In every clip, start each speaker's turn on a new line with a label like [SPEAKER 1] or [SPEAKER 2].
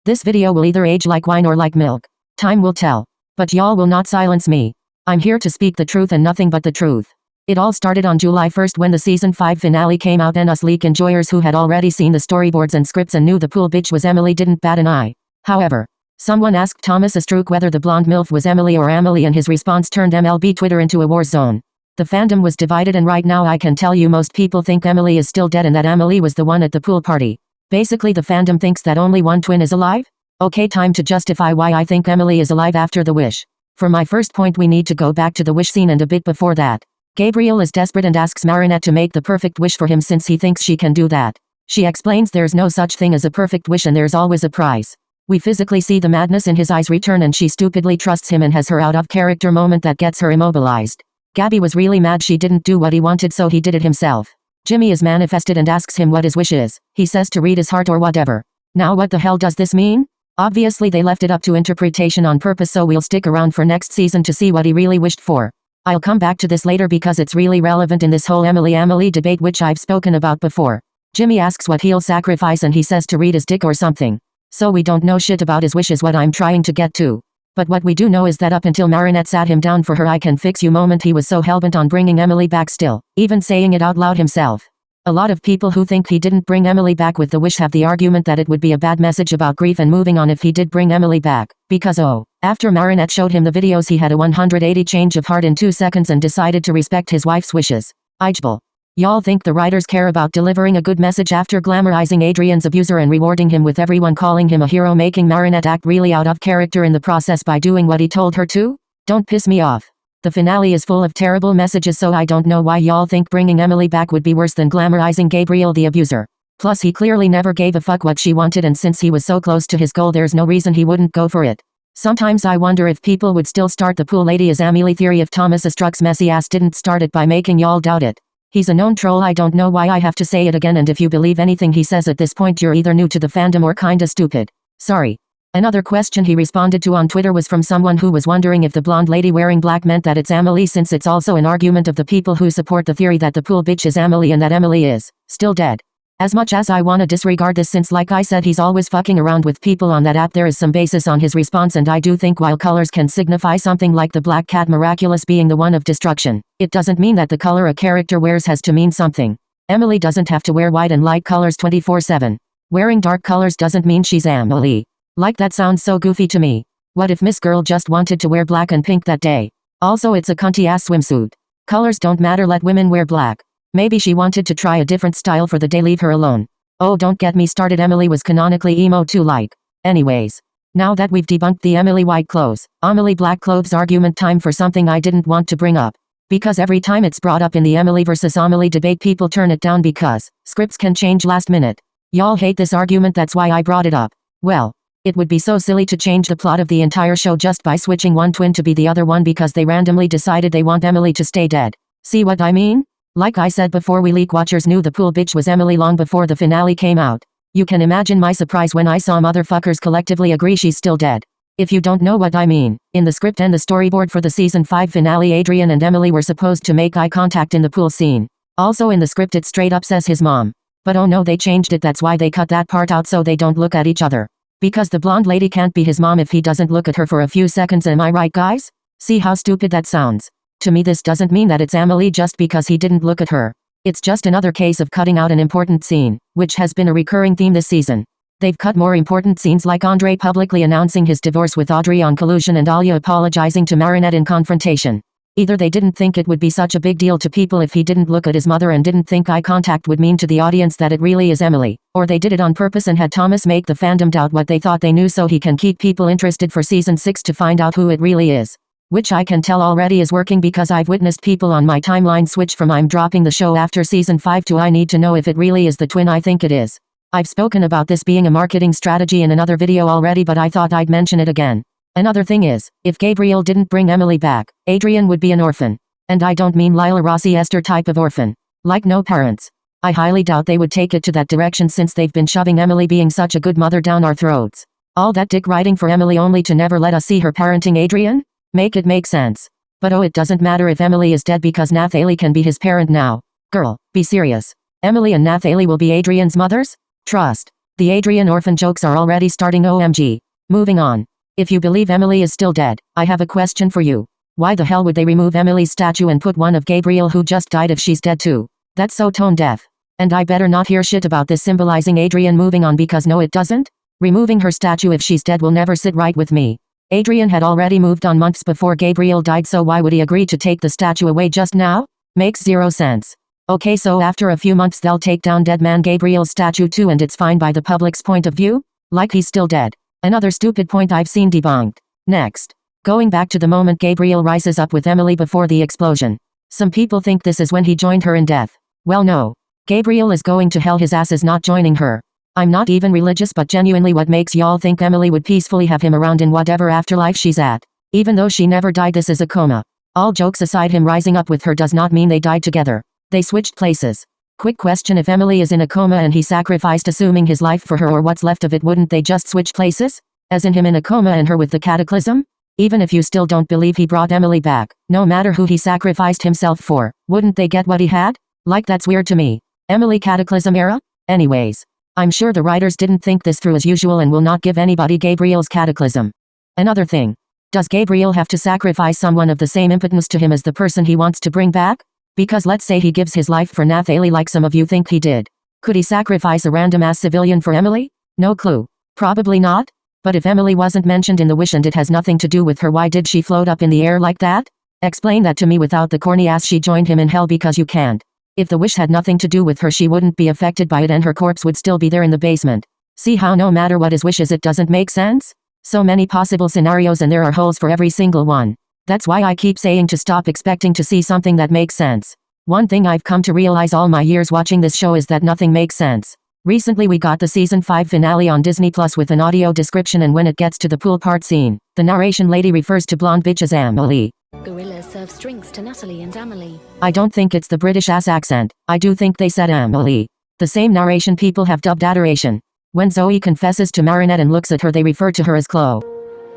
[SPEAKER 1] This video will either age like wine or like milk. Time will tell. But y'all will not silence me. I'm here to speak the truth and nothing but the truth. It all started on July 1st when the season 5 finale came out and us leak enjoyers who had already seen the storyboards and scripts and knew the pool bitch was Emilie didn't bat an eye. However, someone asked Thomas Astruc whether the blonde MILF was Emilie or Amelie, and his response turned MLB Twitter into a war zone. The fandom was divided, and right now I can tell you most people think Emilie is still dead and that Amelie was the one at the pool party. Basically the fandom thinks that only one twin is alive? Okay, time to justify why I think Emilie is alive after the wish. For my first point we need to go back to the wish scene and a bit before that. Gabriel is desperate and asks Marinette to make the perfect wish for him since he thinks she can do that. She explains there's no such thing as a perfect wish and there's always a price. We physically see the madness in his eyes return and she stupidly trusts him and has her out of character moment that gets her immobilized. Gabby was really mad she didn't do what he wanted, so he did it himself. Jimmy is manifested and asks him what his wish is. He says to read his heart or whatever. Now what the hell does this mean? Obviously they left it up to interpretation on purpose, so we'll stick around for next season to see what he really wished for. I'll come back to this later because it's really relevant in this whole Emilie debate which I've spoken about before. Jimmy asks what he'll sacrifice and he says to read his dick or something. So we don't know shit about his wish is what I'm trying to get to. But what we do know is that up until Marinette sat him down for her I can fix you moment, he was so hellbent on bringing Emilie back, still even saying it out loud himself. A lot of people who think he didn't bring Emilie back with the wish have the argument that it would be a bad message about grief and moving on if he did bring Emilie back, because after Marinette showed him the videos he had a 180 change of heart in 2 seconds and decided to respect his wife's wishes. Ijbal. Y'all think the writers care about delivering a good message after glamorizing Adrian's abuser and rewarding him with everyone calling him a hero, making Marinette act really out of character in the process by doing what he told her to? Don't piss me off. The finale is full of terrible messages, so I don't know why y'all think bringing Emilie back would be worse than glamorizing Gabriel the abuser. Plus he clearly never gave a fuck what she wanted, and since he was so close to his goal there's no reason he wouldn't go for it. Sometimes I wonder if people would still start the pool lady as Amelie theory if Thomas Astruc's messy ass didn't start it by making y'all doubt it. He's a known troll, I don't know why I have to say it again, and if you believe anything he says at this point you're either new to the fandom or kinda stupid. Sorry. Another question he responded to on Twitter was from someone who was wondering if the blonde lady wearing black meant that it's Amelie, since it's also an argument of the people who support the theory that the pool bitch is Amelie and that Emilie is still dead. As much as I wanna disregard this, since like I said he's always fucking around with people on that app, there is some basis on his response, and I do think while colors can signify something like the black cat miraculous being the one of destruction, it doesn't mean that the color a character wears has to mean something. Emilie doesn't have to wear white and light colors 24/7. Wearing dark colors doesn't mean she's Amelie. Like that sounds so goofy to me. What if Miss Girl just wanted to wear black and pink that day? Also it's a cunty ass swimsuit. Colors don't matter, let women wear black. Maybe she wanted to try a different style for the day, leave her alone. Oh, don't get me started, Emilie was canonically emo too, like. Anyways. Now that we've debunked the Emilie white clothes, Amelie black clothes argument, time for something I didn't want to bring up. Because every time it's brought up in the Emilie versus Amelie debate people turn it down because scripts can change last minute. Y'all hate this argument, that's why I brought it up. Well, it would be so silly to change the plot of the entire show just by switching one twin to be the other one because they randomly decided they want Emilie to stay dead. See what I mean? Like I said before, we leak watchers knew the pool bitch was Emilie long before the finale came out. You can imagine my surprise when I saw motherfuckers collectively agree she's still dead. If you don't know what I mean, in the script and the storyboard for the season 5 finale Adrian and Emilie were supposed to make eye contact in the pool scene. Also in the script it straight up says his mom. But oh no, they changed it, that's why they cut that part out so they don't look at each other. Because the blonde lady can't be his mom if he doesn't look at her for a few seconds, am I right guys? See how stupid that sounds? To me this doesn't mean that it's Amelie just because he didn't look at her. It's just another case of cutting out an important scene, which has been a recurring theme this season. They've cut more important scenes like Andre publicly announcing his divorce with Audrey on collusion and Alia apologizing to Marinette in confrontation. Either they didn't think it would be such a big deal to people if he didn't look at his mother and didn't think eye contact would mean to the audience that it really is Emilie, or they did it on purpose and had Thomas make the fandom doubt what they thought they knew so he can keep people interested for season 6 to find out who it really is. Which I can tell already is working because I've witnessed people on my timeline switch from I'm dropping the show after season 5 to I need to know if it really is the twin I think it is. I've spoken about this being a marketing strategy in another video already, but I thought I'd mention it again. Another thing is, if Gabriel didn't bring Emilie back, Adrian would be an orphan. And I don't mean Lila Rossi Esther type of orphan. Like no parents. I highly doubt they would take it to that direction since they've been shoving Emilie being such a good mother down our throats. All that dick riding for Emilie only to never let us see her parenting Adrian? Make it make sense. But oh, it doesn't matter if Emilie is dead because Nathalie can be his parent now. Girl, be serious. Emilie and Nathalie will be Adrian's mothers? Trust. The Adrian orphan jokes are already starting, OMG. Moving on. If you believe Emilie is still dead, I have a question for you. Why the hell would they remove Emilie's statue and put one of Gabriel who just died if she's dead too? That's so tone deaf. And I better not hear shit about this symbolizing Adrian moving on, because no it doesn't. Removing her statue if she's dead will never sit right with me. Adrian had already moved on months before Gabriel died, so why would he agree to take the statue away just now? Makes zero sense. Okay, so after a few months they'll take down dead man Gabriel's statue too, and it's fine by the public's point of view? Like he's still dead. Another stupid point I've seen debunked. Next. Going back to the moment Gabriel rises up with Emilie before the explosion. Some people think this is when he joined her in death. Well no. Gabriel is going to hell, his ass is not joining her. I'm not even religious, but genuinely what makes y'all think Emilie would peacefully have him around in whatever afterlife she's at? Even though she never died, this is a coma. All jokes aside, him rising up with her does not mean they died together. They switched places. Quick question, if Emilie is in a coma and he sacrificed assuming his life for her or what's left of it, wouldn't they just switch places? As in him in a coma and her with the cataclysm? Even if you still don't believe he brought Emilie back, no matter who he sacrificed himself for, wouldn't they get what he had? Like that's weird to me. Emilie cataclysm era? Anyways. I'm sure the writers didn't think this through as usual and will not give anybody Gabriel's cataclysm. Another thing. Does Gabriel have to sacrifice someone of the same impotence to him as the person he wants to bring back? Because let's say he gives his life for Nathalie like some of you think he did. Could he sacrifice a random ass civilian for Emilie? No clue. Probably not. But if Emilie wasn't mentioned in the wish and it has nothing to do with her, why did she float up in the air like that? Explain that to me without the corny ass she joined him in hell, because you can't. If the wish had nothing to do with her, she wouldn't be affected by it and her corpse would still be there in the basement. See how no matter what his wish is, it doesn't make sense? So many possible scenarios and there are holes for every single one. That's why I keep saying to stop expecting to see something that makes sense. One thing I've come to realize all my years watching this show is that nothing makes sense. Recently we got the season 5 finale on Disney Plus with an audio description, and when it gets to the pool part scene, the narration lady refers to blonde bitch as Emilie.
[SPEAKER 2] Gorilla serves drinks to Natalie and Emilie.
[SPEAKER 1] I don't think it's the British ass accent. I do think they said Emilie. The same narration people have dubbed adoration. When Zoe confesses to Marinette and looks at her, they refer to her as Chloe.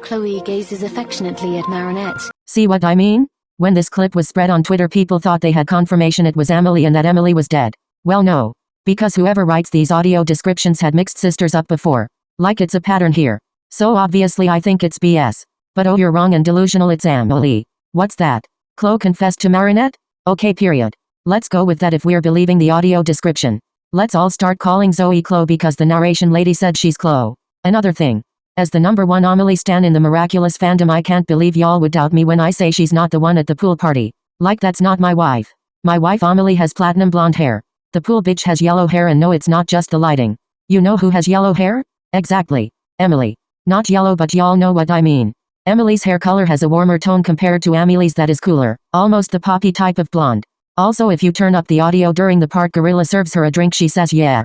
[SPEAKER 2] Chloe gazes affectionately at Marinette.
[SPEAKER 1] See what I mean? When this clip was spread on Twitter, people thought they had confirmation it was Emilie and that Emilie was dead. Well no. Because whoever writes these audio descriptions had mixed sisters up before. Like it's a pattern here. So obviously I think it's BS. But oh, you're wrong and delusional, it's Emilie. What's that? Chloe confessed to Marinette? Okay, period. Let's go with that if we're believing the audio description. Let's all start calling Zoe Chloe because the narration lady said she's Chloe. Another thing. As the #1 Amelie stan in the miraculous fandom, I can't believe y'all would doubt me when I say she's not the one at the pool party. Like that's not my wife. My wife Amelie has platinum blonde hair. The pool bitch has yellow hair, and no, it's not just the lighting. You know who has yellow hair? Exactly. Emilie. Not yellow, but y'all know what I mean. Emilie's hair color has a warmer tone compared to Amelie's that is cooler, almost the poppy type of blonde. Also, if you turn up the audio during the part Gorilla serves her a drink, she says yeah.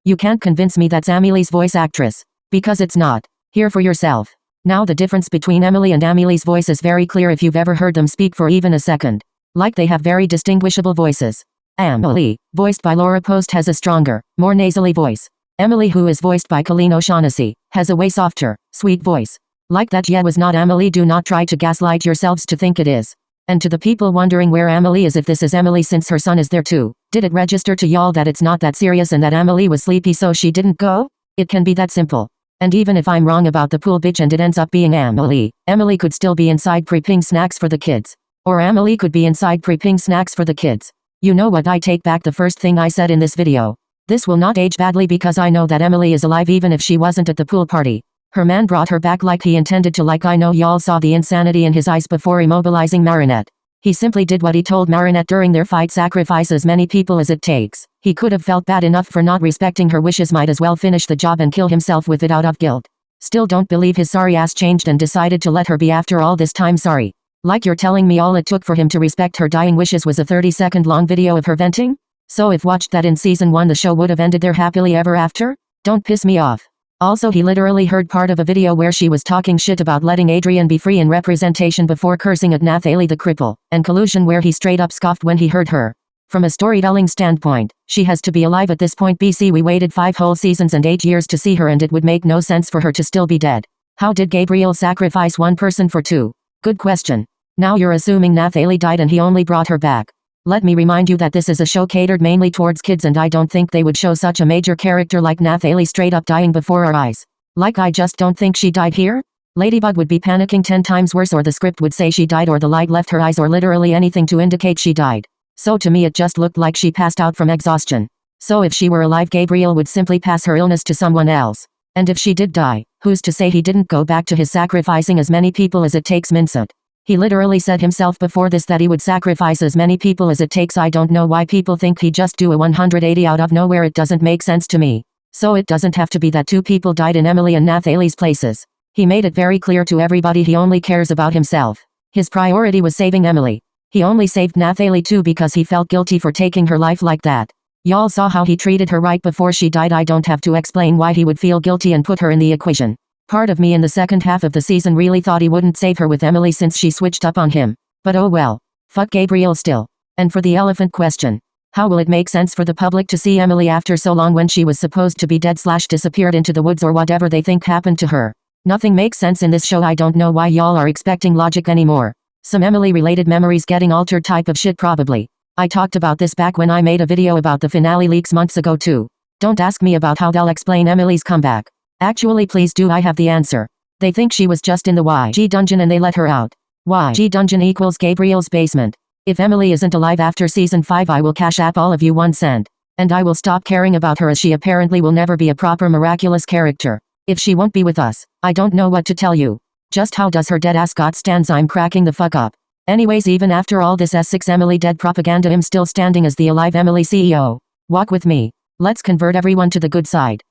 [SPEAKER 1] You can't convince me that's Amelie's voice actress. Because it's not. Hear for yourself. Now the difference between Emilie and Amelie's voice is very clear if you've ever heard them speak for even a second. Like they have very distinguishable voices. Emilie, voiced by Laura Post, has a stronger, more nasally voice. Emilie, who is voiced by Colleen O'Shaughnessy, has a way softer, sweet voice. Like that yeah was not Emilie. Do not try to gaslight yourselves to think it is. And to the people wondering where Emilie is, if this is Emilie since her son is there too, did it register to y'all that it's not that serious and that Emilie was sleepy so she didn't go? It can be that simple. And even if I'm wrong about the pool bitch and it ends up being Emilie, Emilie could still be inside prepping snacks for the kids. Or Emilie could be inside prepping snacks for the kids. You know what, I take back the first thing I said in this video. This will not age badly because I know that Emilie is alive even if she wasn't at the pool party. Her man brought her back like he intended to. Like I know y'all saw the insanity in his eyes before immobilizing Marinette. He simply did what he told Marinette during their fight: sacrifice as many people as it takes. He could have felt bad enough for not respecting her wishes, might as well finish the job and kill himself with it out of guilt. Still don't believe his sorry ass changed and decided to let her be after all this time. Sorry. Like you're telling me all it took for him to respect her dying wishes was a 30-second long video of her venting? So if watched that in season 1, the show would have ended there happily ever after? Don't piss me off. Also, he literally heard part of a video where she was talking shit about letting Adrian be free in representation before cursing at Nathalie the cripple, and collusion where he straight up scoffed when he heard her. From a storytelling standpoint, she has to be alive at this point. BC, we waited 5 whole seasons and 8 years to see her, and it would make no sense for her to still be dead. How did Gabriel sacrifice one person for 2? Good question. Now you're assuming Nathalie died and he only brought her back. Let me remind you that this is a show catered mainly towards kids, and I don't think they would show such a major character like Nathalie straight up dying before our eyes. Like, I just don't think she died here. Ladybug would be panicking 10 times worse, or the script would say she died, or the light left her eyes, or literally anything to indicate she died. So to me it just looked like she passed out from exhaustion. So if she were alive, Gabriel would simply pass her illness to someone else. And if she did die, who's to say he didn't go back to his sacrificing as many people as it takes? Minsut. He literally said himself before this that he would sacrifice as many people as it takes. I don't know why people think he'd just do a 180 out of nowhere. It doesn't make sense to me. So it doesn't have to be that 2 people died in Emilie and Nathalie's places. He made it very clear to everybody he only cares about himself. His priority was saving Emilie. He only saved Nathalie too because he felt guilty for taking her life like that. Y'all saw how he treated her right before she died. I don't have to explain why he would feel guilty and put her in the equation. Part of me in the second half of the season really thought he wouldn't save her with Emilie since she switched up on him. But oh well. Fuck Gabriel still. And for the elephant question. How will it make sense for the public to see Emilie after so long when she was supposed to be dead / disappeared into the woods or whatever they think happened to her? Nothing makes sense in this show. I don't know why y'all are expecting logic anymore. Some Emilie related memories getting altered type of shit probably. I talked about this back when I made a video about the finale leaks months ago too. Don't ask me about how they'll explain Emilie's comeback. Actually please do, I have the answer. They think she was just in the YG dungeon and they let her out. YG dungeon equals Gabriel's basement. If Emilie isn't alive after season 5, I will cash app all of you 1 cent. And I will stop caring about her, as she apparently will never be a proper miraculous character. If she won't be with us, I don't know what to tell you. Just how does her dead ass got stands? I'm cracking the fuck up. Anyways, even after all this S6 Emilie dead propaganda, I'm still standing as the alive Emilie CEO. Walk with me. Let's convert everyone to the good side.